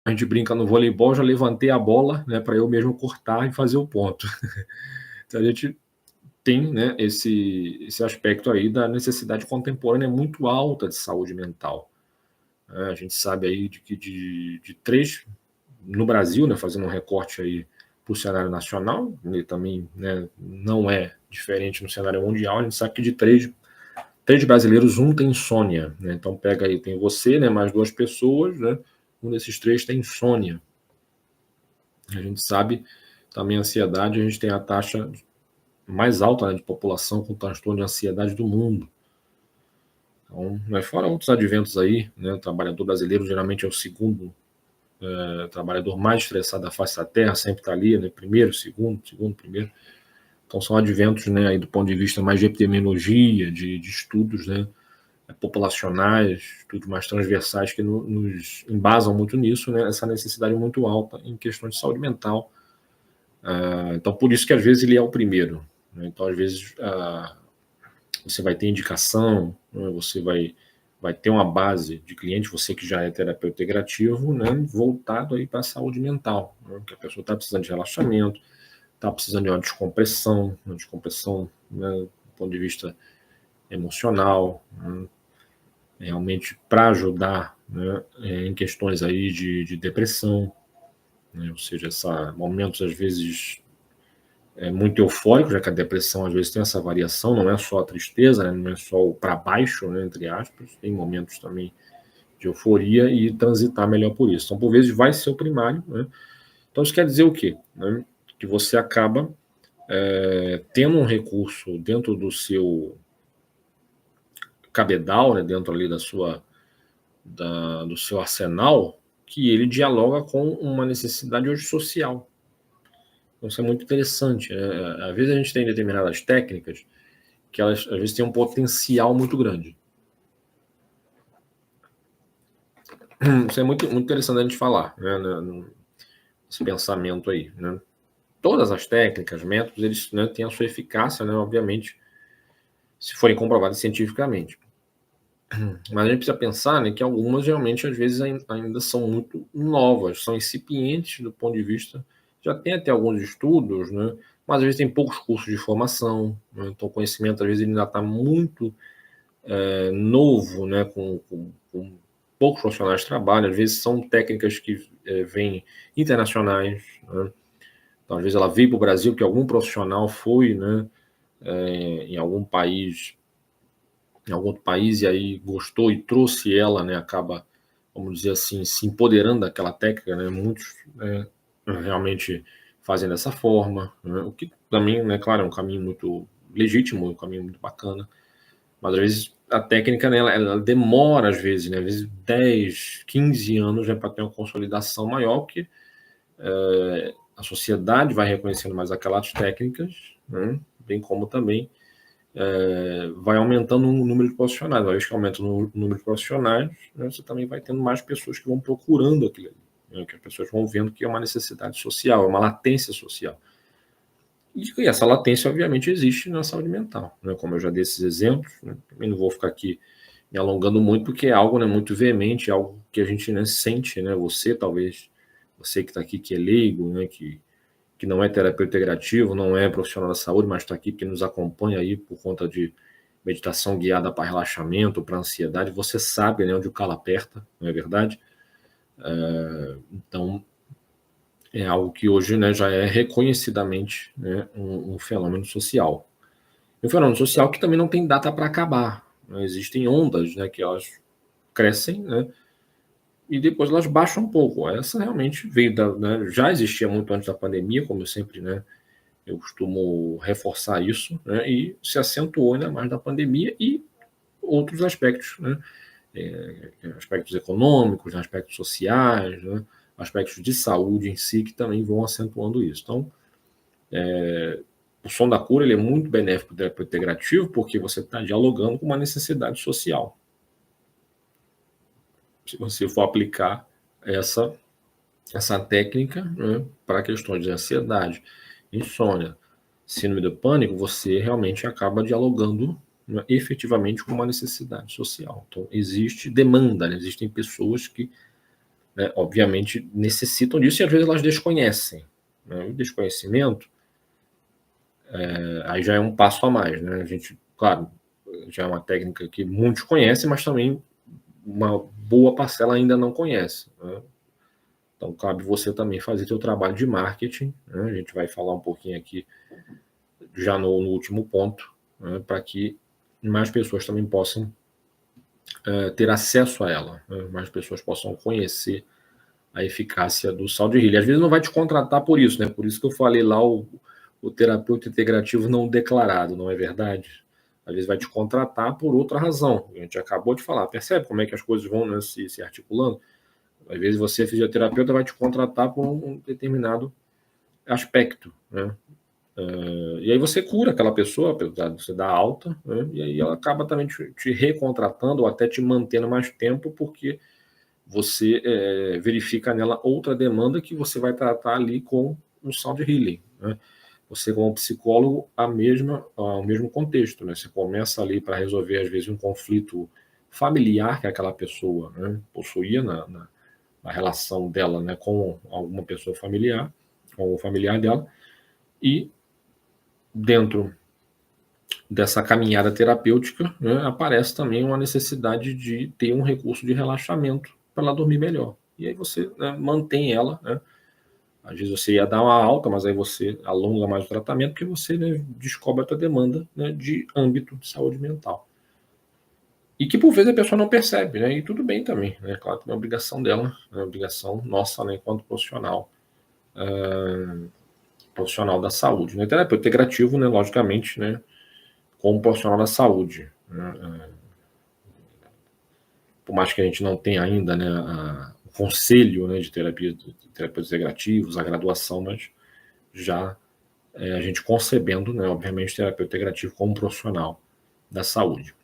a gente brinca no voleibol, já levantei a bola, né, para eu mesmo cortar e fazer o ponto. Então a gente tem, né, esse aspecto aí da necessidade contemporânea muito alta de saúde mental. A gente sabe aí de que de três, no Brasil, né, fazendo um recorte aí para o cenário nacional, e também, né, não é diferente no cenário mundial, a gente sabe que de três brasileiros, um tem insônia, né? Então pega aí, tem você, né, mais duas pessoas, né? Um desses três tem insônia. A gente sabe também a ansiedade, a gente tem a taxa mais alta, né, de população com transtorno de ansiedade do mundo. Então, mas fora outros adventos aí, né, o trabalhador brasileiro geralmente é o segundo trabalhador mais estressado da face da Terra, sempre está ali, né, primeiro, segundo, primeiro. Então são adventos, né, aí do ponto de vista mais de epidemiologia, de estudos, né, populacionais, estudos mais transversais que nos embasam muito nisso, né, essa necessidade muito alta em questões de saúde mental. Então por isso que às vezes ele é o primeiro, né? Então às vezes você vai ter indicação, né, você vai ter uma base de cliente, você que já é terapeuta integrativo, né, voltado aí para a saúde mental, né, que a pessoa está precisando de relaxamento, está precisando de uma descompressão, né, do ponto de vista emocional, né, realmente para ajudar, né, em questões aí de depressão, né, ou seja, momentos às vezes muito eufóricos, já que a depressão às vezes tem essa variação, não é só a tristeza, né, não é só o para baixo, né, entre aspas, tem momentos também de euforia e transitar melhor por isso. Então, por vezes, vai ser o primário, né? Então, isso quer dizer o quê? Né? Que você acaba tendo um recurso dentro do seu cabedal, né, dentro ali do seu arsenal, que ele dialoga com uma necessidade hoje social. Então, isso é muito interessante. Às vezes a gente tem determinadas técnicas que elas, às vezes, têm um potencial muito grande. Isso é muito, muito interessante a gente falar, né, esse pensamento aí, né? Todas as técnicas, métodos, eles, né, têm a sua eficácia, né, obviamente, se forem comprovadas cientificamente. Mas a gente precisa pensar, né, que algumas realmente, às vezes, ainda são muito novas, são incipientes do ponto de vista. Já tem até alguns estudos, né, mas às vezes tem poucos cursos de formação, né, então o conhecimento, às vezes, ele ainda está muito novo, né, com poucos profissionais de trabalho, às vezes são técnicas que vêm internacionais, né? Então, às vezes ela veio para o Brasil porque algum profissional foi, né, em algum país, em algum outro país, e aí gostou e trouxe ela, né, acaba, vamos dizer assim, se empoderando daquela técnica, né, muitos realmente fazem dessa forma, né, o que também, né, claro, é um caminho muito legítimo, um caminho muito bacana, mas às vezes a técnica, né, ela demora às vezes, né, às vezes 10, 15 anos, né, para ter uma consolidação maior, porque a sociedade vai reconhecendo mais aquelas técnicas, né, bem como também vai aumentando o número de profissionais. Uma vez que aumenta o número de profissionais, né, você também vai tendo mais pessoas que vão procurando aquilo ali, né, que as pessoas vão vendo que é uma necessidade social, é uma latência social. E essa latência, obviamente, existe na saúde mental, né, como eu já dei esses exemplos, né, também não vou ficar aqui me alongando muito, porque é algo, né, muito veemente, é algo que a gente, né, sente, né, você talvez, você que está aqui, que é leigo, né, que não é terapeuta integrativo, não é profissional da saúde, mas está aqui porque nos acompanha aí por conta de meditação guiada para relaxamento, para ansiedade, você sabe, né, onde o calo aperta, não é verdade? Então, é algo que hoje, né, já é reconhecidamente, né, um fenômeno social. E um fenômeno social que também não tem data para acabar. Né? Existem ondas, né, que elas crescem, né, e depois elas baixam um pouco. Essa realmente veio né, já existia muito antes da pandemia, como eu sempre, né, eu costumo reforçar isso, né, e se acentuou ainda mais na pandemia e outros aspectos, né, aspectos econômicos, aspectos sociais, né, aspectos de saúde em si, que também vão acentuando isso. Então, o som da cura ele é muito benéfico para o terapeuta integrativo, porque você está dialogando com uma necessidade social. Se você for aplicar essa técnica, né, para questões de ansiedade, insônia, síndrome do pânico, você realmente acaba dialogando, né, efetivamente com uma necessidade social. Então, existe demanda, né? Existem pessoas que né, obviamente necessitam disso e às vezes elas desconhecem, né? O desconhecimento, aí já é um passo a mais, né? A gente, claro, já é uma técnica que muitos conhecem, mas também uma boa parcela ainda não conhece, né? Então cabe você também fazer seu trabalho de marketing, né? A gente vai falar um pouquinho aqui já no último ponto, né, para que mais pessoas também possam ter acesso a ela, né? Mais pessoas possam conhecer a eficácia do Sound Healing. Às vezes não vai te contratar por isso, né? Por isso que eu falei lá o terapeuta integrativo não declarado, não é verdade? Às vezes vai te contratar por outra razão. A gente acabou de falar. Percebe como é que as coisas vão, né, se articulando? Às vezes você, fisioterapeuta, vai te contratar por um determinado aspecto, né? E aí você cura aquela pessoa, você dá alta, né? E aí ela acaba também te recontratando ou até te mantendo mais tempo, porque você verifica nela outra demanda que você vai tratar ali com um sound healing, né? Você, como psicólogo, o mesmo contexto, né? Você começa ali para resolver, às vezes, um conflito familiar que aquela pessoa, né, possuía na relação dela, né, com alguma pessoa familiar, com o familiar dela, e dentro dessa caminhada terapêutica, né, aparece também uma necessidade de ter um recurso de relaxamento para ela dormir melhor. E aí você, né, mantém ela, né? Às vezes você ia dar uma alta, mas aí você alonga mais o tratamento, porque você, né, descobre a tua demanda, né, de âmbito de saúde mental. E que por vezes a pessoa não percebe, né? E tudo bem também, né? Claro que não é obrigação dela, é obrigação nossa, né, enquanto profissional da saúde, né? Terapeuta integrativo, né, logicamente, né, como profissional da saúde, né? Por mais que a gente não tenha ainda, né, o conselho, né, de terapeutas integrativos, a graduação, mas já a gente concebendo, né, obviamente, terapeuta integrativo como profissional da saúde.